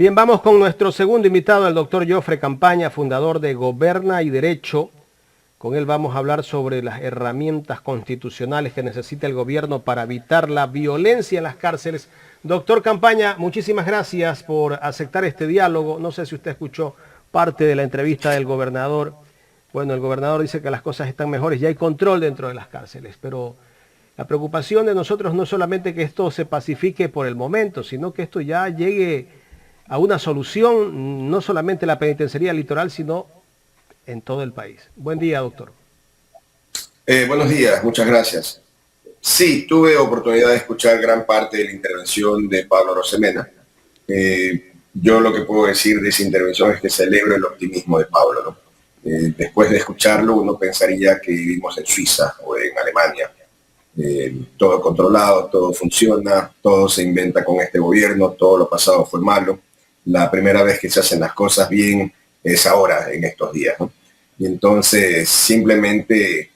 Bien, vamos con nuestro segundo invitado, el doctor Jofre Campaña, fundador de Goberna y Derecho. Con él vamos a hablar sobre las herramientas constitucionales que necesita el gobierno para evitar la violencia en las cárceles. Doctor Campaña, muchísimas gracias por aceptar este diálogo. No sé si usted escuchó parte de la entrevista del gobernador. Bueno, el gobernador dice que las cosas están mejores, ya hay control dentro de las cárceles, pero la preocupación de nosotros no es solamente que esto se pacifique por el momento, sino que esto ya llegue a una solución, no solamente en la penitenciaría litoral, sino en todo el país. Buen día, doctor. Buenos días, muchas gracias. Sí, tuve oportunidad de escuchar gran parte de la intervención de Pablo Arosemena. Yo lo que puedo decir de esa intervención es que celebro el optimismo de Pablo, ¿no? Después de escucharlo, uno pensaría que vivimos en Suiza o en Alemania. Todo controlado, todo funciona, todo se inventa con este gobierno, todo lo pasado fue malo. La primera vez que se hacen las cosas bien es ahora, en estos días, ¿no? Y entonces simplemente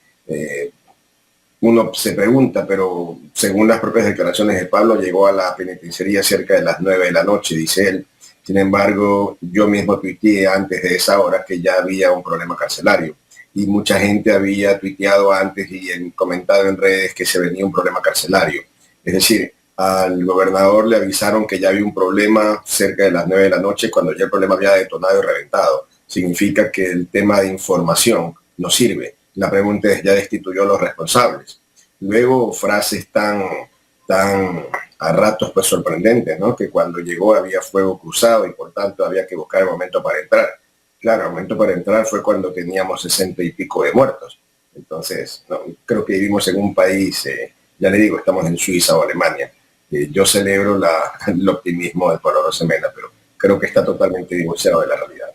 uno se pregunta, pero según las propias declaraciones de Pablo, llegó a la penitenciaría cerca de las 9 de la noche, dice él. Sin embargo, yo mismo tuiteé antes de esa hora que ya había un problema carcelario. Y mucha gente había tuiteado antes y comentado en redes que se venía un problema carcelario. Es decir, al gobernador le avisaron que ya había un problema cerca de las 9 de la noche cuando ya el problema había detonado y reventado. Significa que el tema de información no sirve. La pregunta es, ¿ya destituyó a los responsables? Luego, frases tan a ratos pues sorprendentes, ¿no? Que cuando llegó había fuego cruzado y por tanto había que buscar el momento para entrar. Claro, el momento para entrar fue cuando teníamos 60 y pico de muertos. Entonces, no, creo que vivimos en un país, ya le digo, estamos en Suiza o Alemania. Yo celebro el optimismo de Pablo Arosemena, pero creo que está totalmente divorciado de la realidad.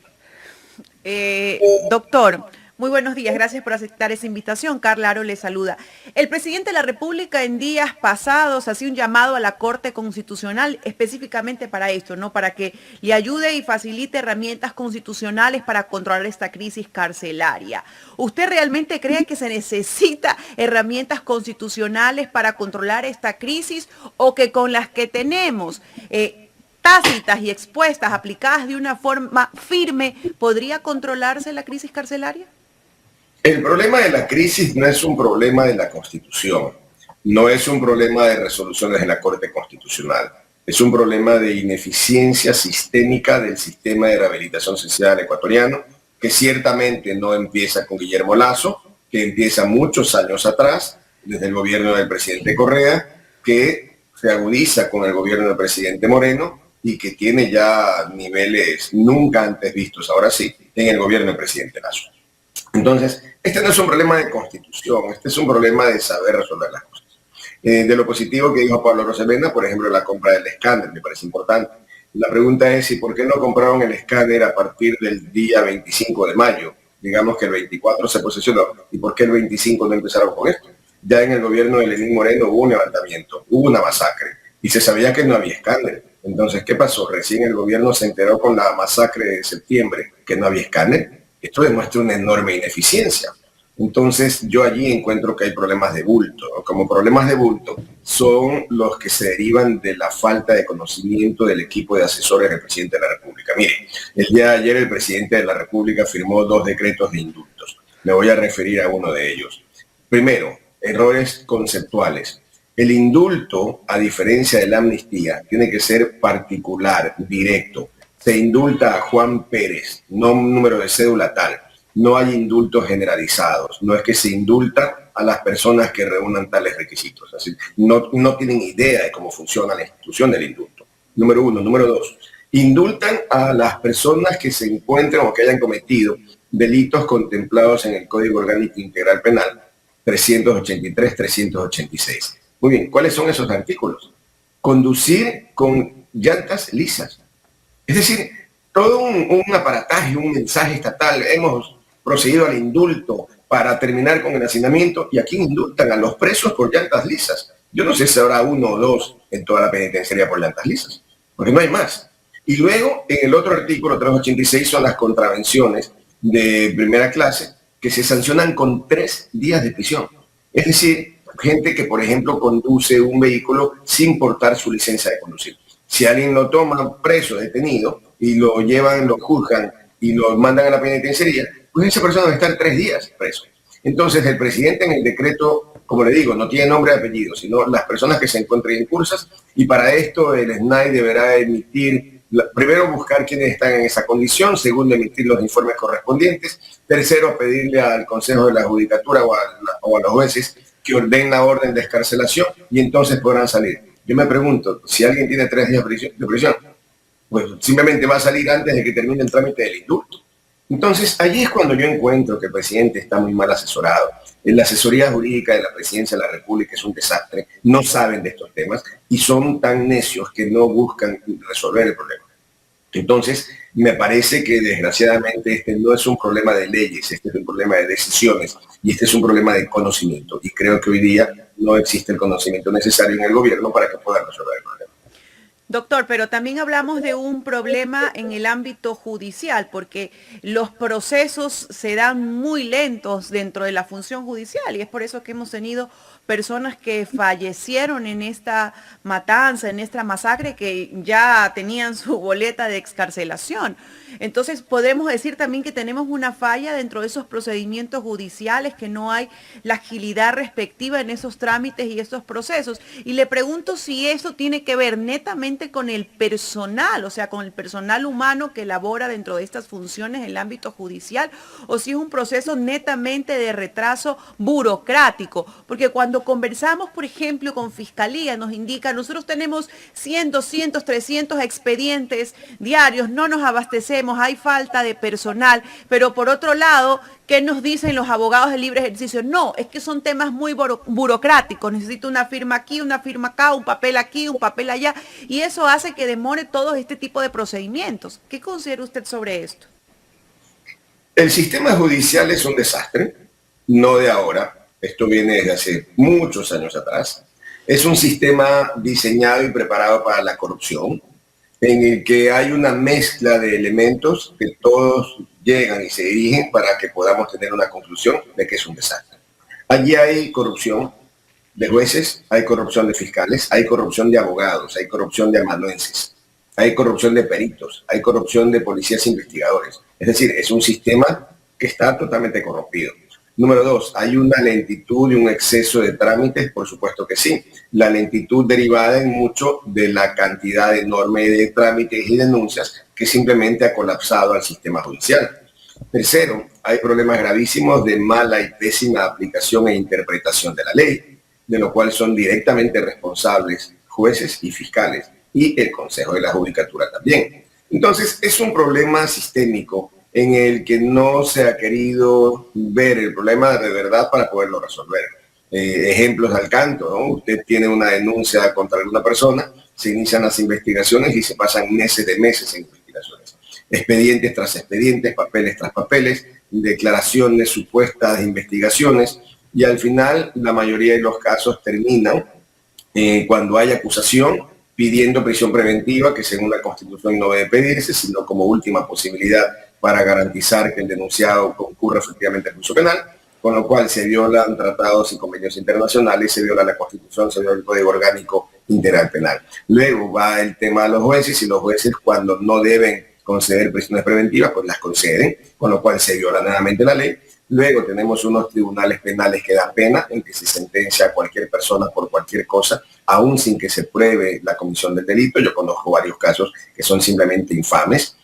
Doctor, muy buenos días, gracias por aceptar esa invitación. Carla Aro le saluda. El presidente de la República en días pasados hacía un llamado a la Corte Constitucional específicamente para esto, ¿no? Para que le ayude y facilite herramientas constitucionales para controlar esta crisis carcelaria. ¿Usted realmente cree que se necesita herramientas constitucionales para controlar esta crisis o que con las que tenemos tácitas y expuestas, aplicadas de una forma firme, podría controlarse la crisis carcelaria? El problema de la crisis no es un problema de la Constitución, no es un problema de resoluciones de la Corte Constitucional, es un problema de ineficiencia sistémica del sistema de rehabilitación social ecuatoriano, que ciertamente no empieza con Guillermo Lasso, que empieza muchos años atrás, desde el gobierno del presidente Correa, que se agudiza con el gobierno del presidente Moreno y que tiene ya niveles nunca antes vistos, ahora sí, en el gobierno del presidente Lasso. Entonces, este no es un problema de constitución, este es un problema de saber resolver las cosas. De lo positivo que dijo Pablo Arosemena, por ejemplo, la compra del escáner, me parece importante. La pregunta es, ¿y por qué no compraron el escáner a partir del día 25 de mayo? Digamos que el 24 se posesionó, ¿y por qué el 25 no empezaron con esto? Ya en el gobierno de Lenín Moreno hubo un levantamiento, hubo una masacre, y se sabía que no había escáner. Entonces, ¿qué pasó? Recién el gobierno se enteró con la masacre de septiembre que no había escáner. Esto demuestra una enorme ineficiencia. Entonces yo allí encuentro que hay problemas de bulto, ¿no? Como problemas de bulto son los que se derivan de la falta de conocimiento del equipo de asesores del presidente de la República. Mire, el día de ayer el presidente de la República firmó 2 decretos de indultos. Me voy a referir a uno de ellos. Primero, errores conceptuales. El indulto, a diferencia de la amnistía, tiene que ser particular, directo. Se indulta a Juan Pérez, no un número de cédula tal. No hay indultos generalizados. No es que se indulta a las personas que reúnan tales requisitos. Así, no tienen idea de cómo funciona la institución del indulto. Número 1. Número 2. Indultan a las personas que se encuentren o que hayan cometido delitos contemplados en el Código Orgánico Integral Penal 383, 386. Muy bien, ¿cuáles son esos artículos? Conducir con llantas lisas. Es decir, todo un aparataje, un mensaje estatal. Hemos procedido al indulto para terminar con el hacinamiento y aquí indultan a los presos por llantas lisas. Yo no sé si habrá 1 o 2 en toda la penitenciaría por llantas lisas, porque no hay más. Y luego, en el otro artículo 386 son las contravenciones de primera clase que se sancionan con 3 días de prisión. Es decir, gente que, por ejemplo, conduce un vehículo sin portar su licencia de conducir. Si alguien lo toma preso, detenido, y lo llevan, lo juzgan y lo mandan a la penitenciaría, pues esa persona va a estar 3 días preso. Entonces el presidente en el decreto, como le digo, no tiene nombre y apellido, sino las personas que se encuentren incursas, y para esto el SNAI deberá emitir, primero buscar quienes están en esa condición, segundo emitir los informes correspondientes, tercero pedirle al Consejo de la Judicatura o a los jueces que ordenen la orden de excarcelación y entonces podrán salir. Yo me pregunto, si alguien tiene 3 días de prisión, pues simplemente va a salir antes de que termine el trámite del indulto. Entonces, allí es cuando yo encuentro que el presidente está muy mal asesorado. La asesoría jurídica de la Presidencia de la República es un desastre, no saben de estos temas y son tan necios que no buscan resolver el problema. Entonces, me parece que desgraciadamente este no es un problema de leyes, este es un problema de decisiones y este es un problema de conocimiento. Y creo que hoy día no existe el conocimiento necesario en el gobierno para que puedan resolver el problema. Doctor, pero también hablamos de un problema en el ámbito judicial, porque los procesos se dan muy lentos dentro de la función judicial y es por eso que hemos tenido personas que fallecieron en esta matanza, en esta masacre, que ya tenían su boleta de excarcelación. Entonces, podemos decir también que tenemos una falla dentro de esos procedimientos judiciales, que no hay la agilidad respectiva en esos trámites y esos procesos. Y le pregunto si eso tiene que ver netamente con el personal, o sea, con el personal humano que labora dentro de estas funciones en el ámbito judicial, o si es un proceso netamente de retraso burocrático. Porque cuando conversamos, por ejemplo, con Fiscalía, nos indica, nosotros tenemos 100, 200, 300 expedientes diarios, no nos abastecemos, hay falta de personal, pero por otro lado, ¿qué nos dicen los abogados de libre ejercicio? No, es que son temas muy burocráticos, necesito una firma aquí, una firma acá, un papel aquí, un papel allá, y eso hace que demore todo este tipo de procedimientos. ¿Qué considera usted sobre esto? El sistema judicial es un desastre, no de ahora, esto viene desde hace muchos años atrás. Es un sistema diseñado y preparado para la corrupción, en el que hay una mezcla de elementos que todos llegan y se dirigen para que podamos tener una conclusión de que es un desastre. Allí hay corrupción de jueces, hay corrupción de fiscales, hay corrupción de abogados, hay corrupción de amanuenses, hay corrupción de peritos, hay corrupción de policías investigadores. Es decir, es un sistema que está totalmente corrompido. Número 2, ¿hay una lentitud y un exceso de trámites? Por supuesto que sí. La lentitud derivada en mucho de la cantidad enorme de trámites y denuncias que simplemente ha colapsado al sistema judicial. Tercero, hay problemas gravísimos de mala y pésima aplicación e interpretación de la ley, de lo cual son directamente responsables jueces y fiscales y el Consejo de la Judicatura también. Entonces, es un problema sistémico en el que no se ha querido ver el problema de verdad para poderlo resolver. Ejemplos al canto, ¿no? Usted tiene una denuncia contra alguna persona, se inician las investigaciones y se pasan meses de meses en investigaciones. Expedientes tras expedientes, papeles tras papeles, declaraciones supuestas de investigaciones, y al final la mayoría de los casos terminan cuando hay acusación, pidiendo prisión preventiva, que según la Constitución no debe pedirse, sino como última posibilidad para garantizar que el denunciado concurra efectivamente al juicio penal, con lo cual se violan tratados y convenios internacionales, se viola la Constitución, se viola el Código Orgánico Integral Penal. Luego va el tema de los jueces, y los jueces, cuando no deben conceder prisiones preventivas, pues las conceden, con lo cual se viola nuevamente la ley. Luego tenemos unos tribunales penales que dan pena, en que se sentencia a cualquier persona por cualquier cosa, aún sin que se pruebe la comisión del delito. Yo conozco varios casos que son simplemente infames.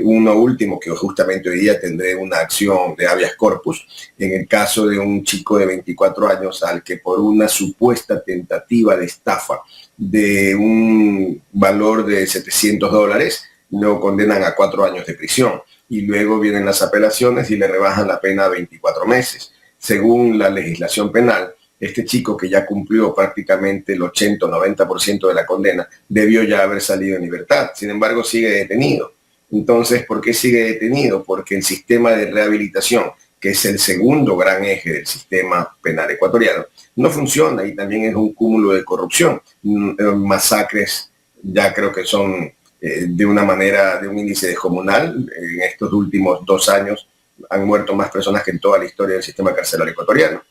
Uno último, que justamente hoy día tendré una acción de habeas corpus, en el caso de un chico de 24 años al que por una supuesta tentativa de estafa de un valor de $700 lo condenan a 4 años de prisión, y luego vienen las apelaciones y le rebajan la pena a 24 meses. Según la legislación penal, este chico, que ya cumplió prácticamente el 80 o 90% de la condena, debió ya haber salido en libertad. Sin embargo, sigue detenido. Entonces, ¿por qué sigue detenido? Porque el sistema de rehabilitación, que es el segundo gran eje del sistema penal ecuatoriano, no funciona, y también es un cúmulo de corrupción. Masacres ya creo que son de una manera, de un índice descomunal. En estos últimos 2 años han muerto más personas que en toda la historia del sistema carcelario ecuatoriano.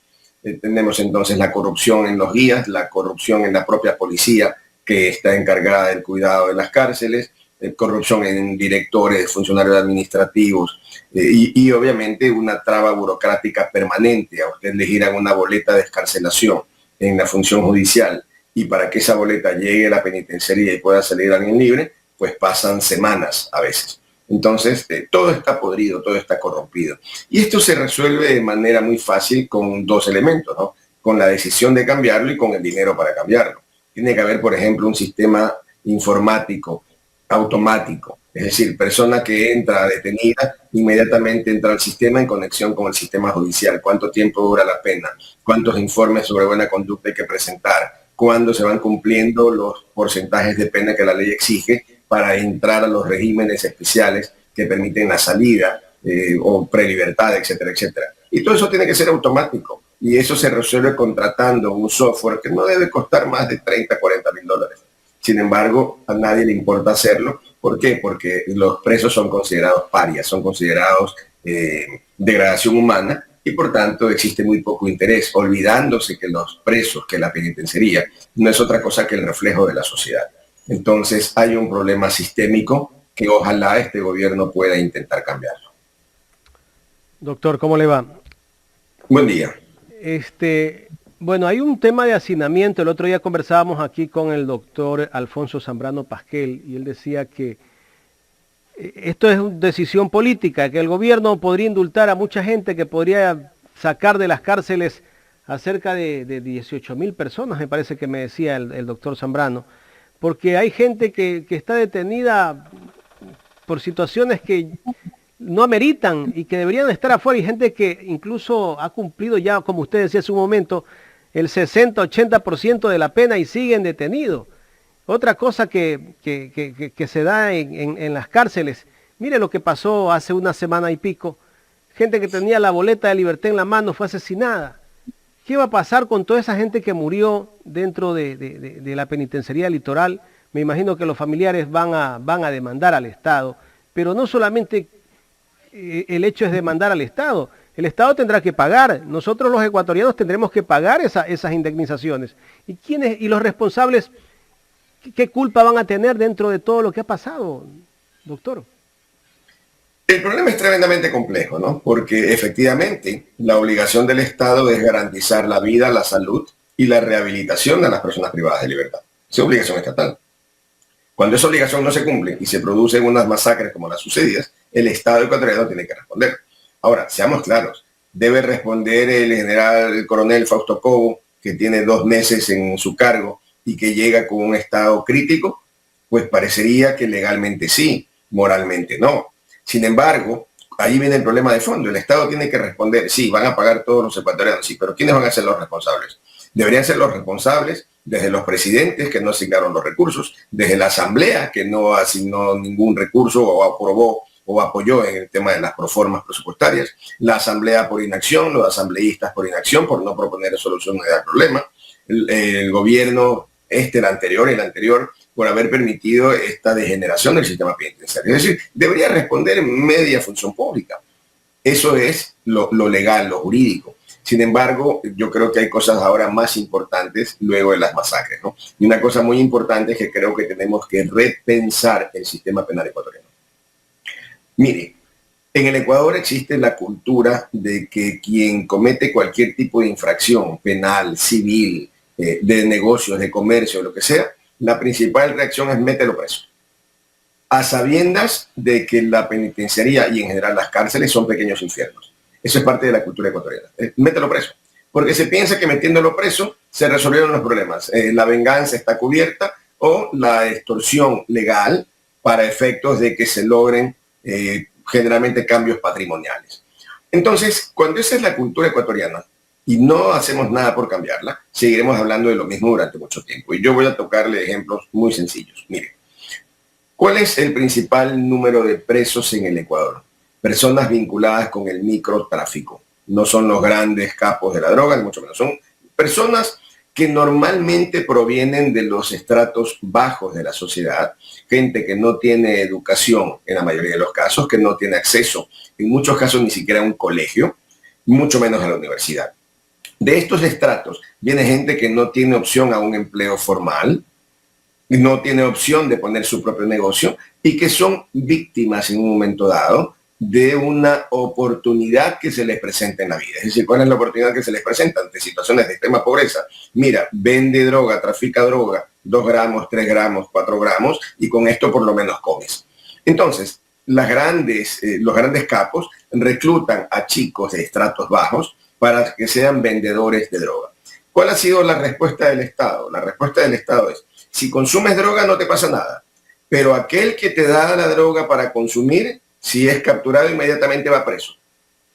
Tenemos entonces la corrupción en los guías, la corrupción en la propia policía, que está encargada del cuidado de las cárceles, corrupción en directores, funcionarios administrativos y obviamente una traba burocrática permanente. A usted le giran una boleta de excarcelación en la función judicial y para que esa boleta llegue a la penitenciaría y pueda salir alguien libre, pues pasan semanas a veces. Entonces, todo está podrido, todo está corrompido. Y esto se resuelve de manera muy fácil con dos elementos, ¿no? Con la decisión de cambiarlo y con el dinero para cambiarlo. Tiene que haber, por ejemplo, un sistema informático automático. Es decir, persona que entra detenida, inmediatamente entra al sistema en conexión con el sistema judicial. ¿Cuánto tiempo dura la pena? ¿Cuántos informes sobre buena conducta hay que presentar? ¿Cuándo se van cumpliendo los porcentajes de pena que la ley exige para entrar a los regímenes especiales que permiten la salida o prelibertad, etcétera, etcétera? Y todo eso tiene que ser automático. Y eso se resuelve contratando un software que no debe costar más de 30, 40 mil dólares. Sin embargo, a nadie le importa hacerlo. ¿Por qué? Porque los presos son considerados parias, son considerados degradación humana y por tanto existe muy poco interés, olvidándose que los presos, que la penitenciaría, no es otra cosa que el reflejo de la sociedad. Entonces hay un problema sistémico que ojalá este gobierno pueda intentar cambiarlo. Doctor, ¿cómo le va? Buen día. Bueno, hay un tema de hacinamiento. El otro día conversábamos aquí con el doctor Alfonso Zambrano Pasquel y él decía que esto es una decisión política, que el gobierno podría indultar a mucha gente, que podría sacar de las cárceles a cerca de 18.000 personas, me parece que me decía el doctor Zambrano, porque hay gente que está detenida por situaciones que no ameritan y que deberían estar afuera, y gente que incluso ha cumplido ya, como usted decía hace un momento, el 60-80% de la pena y siguen detenidos. Otra cosa que se da en las cárceles, mire lo que pasó hace una semana y pico, gente que tenía la boleta de libertad en la mano fue asesinada. ¿Qué va a pasar con toda esa gente que murió dentro de la penitenciaría litoral? Me imagino que los familiares van a demandar al Estado, pero no solamente el hecho es demandar al Estado. El Estado tendrá que pagar, nosotros los ecuatorianos tendremos que pagar esas indemnizaciones. ¿Y los responsables, qué culpa van a tener dentro de todo lo que ha pasado, doctor? El problema es tremendamente complejo, ¿no? Porque efectivamente la obligación del Estado es garantizar la vida, la salud y la rehabilitación de las personas privadas de libertad. Esa es obligación estatal. Cuando esa obligación no se cumple y se producen unas masacres como las sucedidas, el Estado ecuatoriano tiene que responder. Ahora, seamos claros, debe responder el coronel Fausto Cobo, que tiene 2 meses en su cargo y que llega con un estado crítico. Pues parecería que legalmente sí, moralmente no. Sin embargo, ahí viene el problema de fondo. El Estado tiene que responder, sí, van a pagar todos los ecuatorianos, sí, pero ¿quiénes van a ser los responsables? Deberían ser los responsables desde los presidentes que no asignaron los recursos, desde la Asamblea que no asignó ningún recurso o aprobó o apoyó en el tema de las proformas presupuestarias, la Asamblea por inacción, los asambleístas por inacción, por no proponer soluciones al problema, el gobierno, el anterior, por haber permitido esta degeneración del sistema penitenciario. Es decir, debería responder en media función pública. Eso es lo legal, lo jurídico. Sin embargo, yo creo que hay cosas ahora más importantes luego de las masacres, ¿no? Y una cosa muy importante es que creo que tenemos que repensar el sistema penal ecuatoriano. Mire, en el Ecuador existe la cultura de que quien comete cualquier tipo de infracción penal, civil, de negocios, de comercio, lo que sea, la principal reacción es mételo preso. A sabiendas de que la penitenciaría y en general las cárceles son pequeños infiernos. Eso es parte de la cultura ecuatoriana. Mételo preso. Porque se piensa que metiéndolo preso se resolvieron los problemas. La venganza está cubierta o la extorsión legal para efectos de que se logren generalmente cambios patrimoniales. Entonces, cuando esa es la cultura ecuatoriana y no hacemos nada por cambiarla, seguiremos hablando de lo mismo durante mucho tiempo. Y yo voy a tocarle ejemplos muy sencillos. Mire, ¿cuál es el principal número de presos en el Ecuador? Personas vinculadas con el microtráfico. No son los grandes capos de la droga, ni mucho menos. Son personas que normalmente provienen de los estratos bajos de la sociedad, gente que no tiene educación en la mayoría de los casos, que no tiene acceso, en muchos casos ni siquiera a un colegio, mucho menos a la universidad. De estos estratos viene gente que no tiene opción a un empleo formal, no tiene opción de poner su propio negocio y que son víctimas en un momento dado de una oportunidad que se les presenta en la vida. Es decir, ¿cuál es la oportunidad que se les presenta ante situaciones de extrema pobreza? Mira, vende droga, trafica droga, 2 gramos, 3 gramos, 4 gramos, y con esto por lo menos comes. Entonces, los grandes capos reclutan a chicos de estratos bajos para que sean vendedores de droga. ¿Cuál ha sido la respuesta del Estado? La respuesta del Estado es, si consumes droga no te pasa nada, pero aquel que te da la droga para consumir, si es capturado, inmediatamente va preso.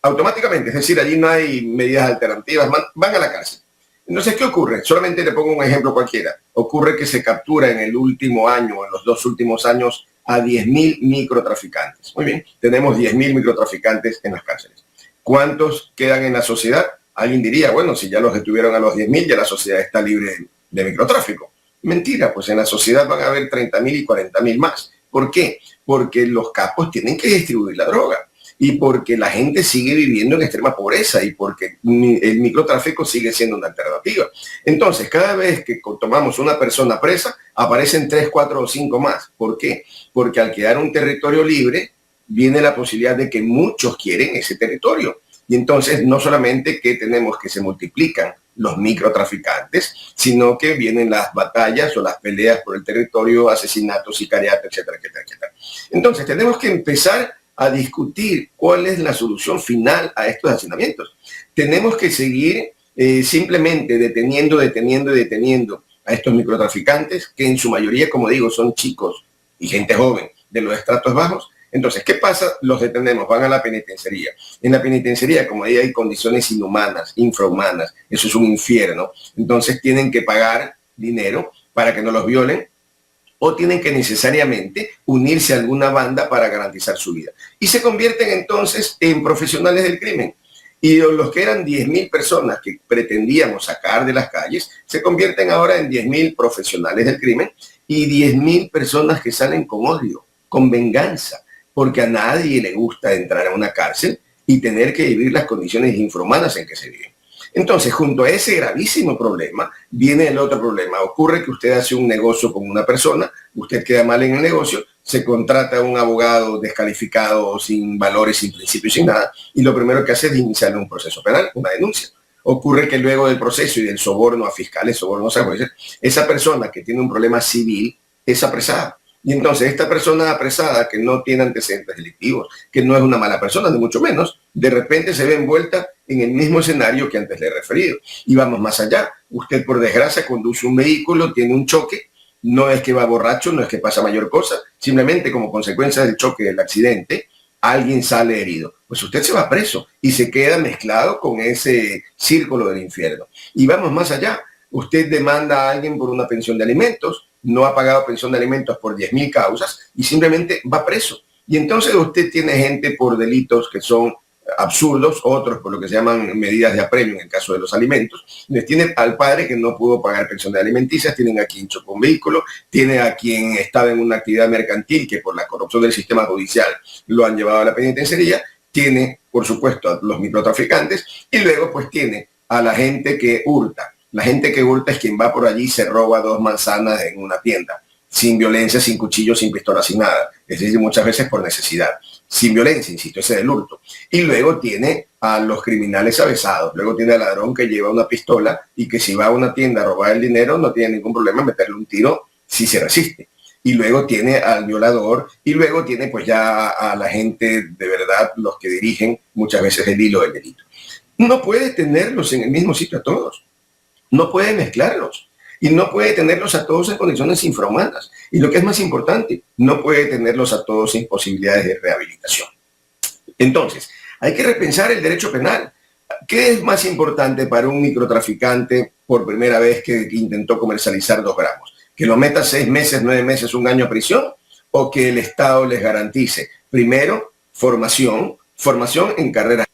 Automáticamente, es decir, allí no hay medidas alternativas, van a la cárcel. Entonces, ¿qué ocurre? Solamente le pongo un ejemplo cualquiera. Ocurre que se captura en el último año, en los 2 últimos años, a 10.000 microtraficantes. Muy bien, tenemos 10.000 microtraficantes en las cárceles. ¿Cuántos quedan en la sociedad? Alguien diría, bueno, si ya los detuvieron a los 10.000, ya la sociedad está libre de microtráfico. Mentira, pues en la sociedad van a haber 30.000 y 40.000 más. ¿Por qué? Porque los capos tienen que distribuir la droga y porque la gente sigue viviendo en extrema pobreza y porque el microtráfico sigue siendo una alternativa. Entonces, cada vez que tomamos una persona presa, aparecen 3, 4 o 5 más. ¿Por qué? Porque al quedar un territorio libre, viene la posibilidad de que muchos quieren ese territorio. Y entonces, no solamente que tenemos que se multiplican los microtraficantes, sino que vienen las batallas o las peleas por el territorio, asesinatos, sicariato, etcétera, etcétera, etcétera. Entonces, tenemos que empezar a discutir cuál es la solución final a estos hacinamientos. Tenemos que seguir simplemente deteniendo a estos microtraficantes, que en su mayoría, como digo, son chicos y gente joven de los estratos bajos. Entonces, ¿qué pasa? Los detenemos, van a la penitenciaría. En la penitenciaría, como ahí hay condiciones inhumanas, infrahumanas, eso es un infierno. Entonces tienen que pagar dinero para que no los violen o tienen que necesariamente unirse a alguna banda para garantizar su vida. Y se convierten entonces en profesionales del crimen. Y los que eran 10.000 personas que pretendíamos sacar de las calles, se convierten ahora en 10.000 profesionales del crimen y 10.000 personas que salen con odio, con venganza, porque a nadie le gusta entrar a una cárcel y tener que vivir las condiciones infrahumanas en que se viven. Entonces, junto a ese gravísimo problema, viene el otro problema. Ocurre que usted hace un negocio con una persona, usted queda mal en el negocio, se contrata a un abogado descalificado, sin valores, sin principios, sin nada, y lo primero que hace es iniciar un proceso penal, una denuncia. Ocurre que luego del proceso y del soborno a fiscales, sobornos a jueces, esa persona que tiene un problema civil es apresada. Y entonces esta persona apresada que no tiene antecedentes delictivos, que no es una mala persona, ni mucho menos, de repente se ve envuelta en el mismo escenario que antes le he referido. Y vamos más allá. Usted, por desgracia, conduce un vehículo, tiene un choque, no es que va borracho, no es que pasa mayor cosa, simplemente como consecuencia del choque, del accidente, alguien sale herido. Pues usted se va preso y se queda mezclado con ese círculo del infierno. Y vamos más allá. Usted demanda a alguien por una pensión de alimentos, no ha pagado pensión de alimentos por 10.000 causas y simplemente va preso. Y entonces usted tiene gente por delitos que son absurdos, otros por lo que se llaman medidas de apremio en el caso de los alimentos. Tiene al padre que no pudo pagar pensión de alimenticias, tienen a quien chocó un vehículo, tiene a quien estaba en una actividad mercantil que por la corrupción del sistema judicial lo han llevado a la penitenciaría, tiene, por supuesto, a los microtraficantes y luego pues tiene a la gente que hurta. La gente que hurta es quien va por allí y se roba 2 manzanas en una tienda, sin violencia, sin cuchillo, sin pistola, sin nada. Es decir, muchas veces por necesidad. Sin violencia, insisto, ese es el hurto. Y luego tiene a los criminales avesados. Luego tiene al ladrón que lleva una pistola y que si va a una tienda a robar el dinero no tiene ningún problema en meterle un tiro si se resiste. Y luego tiene al violador y luego tiene pues ya a la gente de verdad, los que dirigen muchas veces el hilo del delito. No puede tenerlos en el mismo sitio a todos. No puede mezclarlos y no puede tenerlos a todos en condiciones infrahumanas. Y lo que es más importante, no puede tenerlos a todos sin posibilidades de rehabilitación. Entonces, hay que repensar el derecho penal. ¿Qué es más importante para un microtraficante por primera vez que intentó comercializar 2 gramos? ¿Que lo meta 6 meses, 9 meses, 1 año a prisión? ¿O que el Estado les garantice, primero, formación en carreras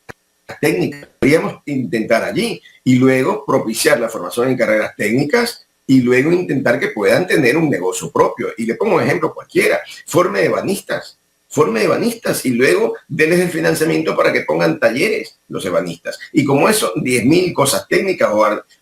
técnicas? Podríamos intentar allí y luego propiciar la formación en carreras técnicas y luego intentar que puedan tener un negocio propio. Y le pongo un ejemplo cualquiera, forme ebanistas, forme ebanistas y luego denles el financiamiento para que pongan talleres los ebanistas. Y como eso, 10.000 cosas técnicas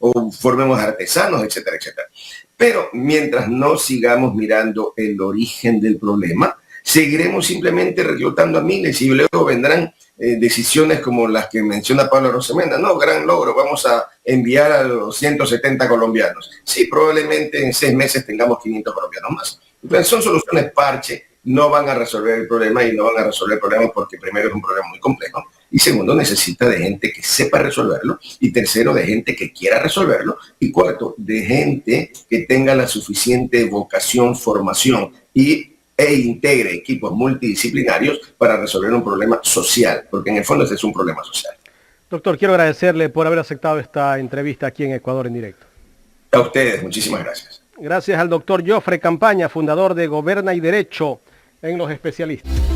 o formemos artesanos, etcétera, etcétera. Pero mientras no sigamos mirando el origen del problema, seguiremos simplemente reclutando a miles y luego vendrán decisiones como las que menciona Pablo Arosemena. No, gran logro, vamos a enviar a los 170 colombianos. Sí, probablemente en 6 meses tengamos 500 colombianos más. Entonces son soluciones parche, no van a resolver el problema y no van a resolver el problema porque primero es un problema muy complejo y segundo necesita de gente que sepa resolverlo y tercero de gente que quiera resolverlo y cuarto de gente que tenga la suficiente vocación, formación e integre equipos multidisciplinarios para resolver un problema social, porque en el fondo ese es un problema social. Doctor, quiero agradecerle por haber aceptado esta entrevista aquí en Ecuador en Directo. A ustedes, muchísimas gracias. Gracias al doctor Jofre Campaña, fundador de Goberna y Derecho en Los Especialistas.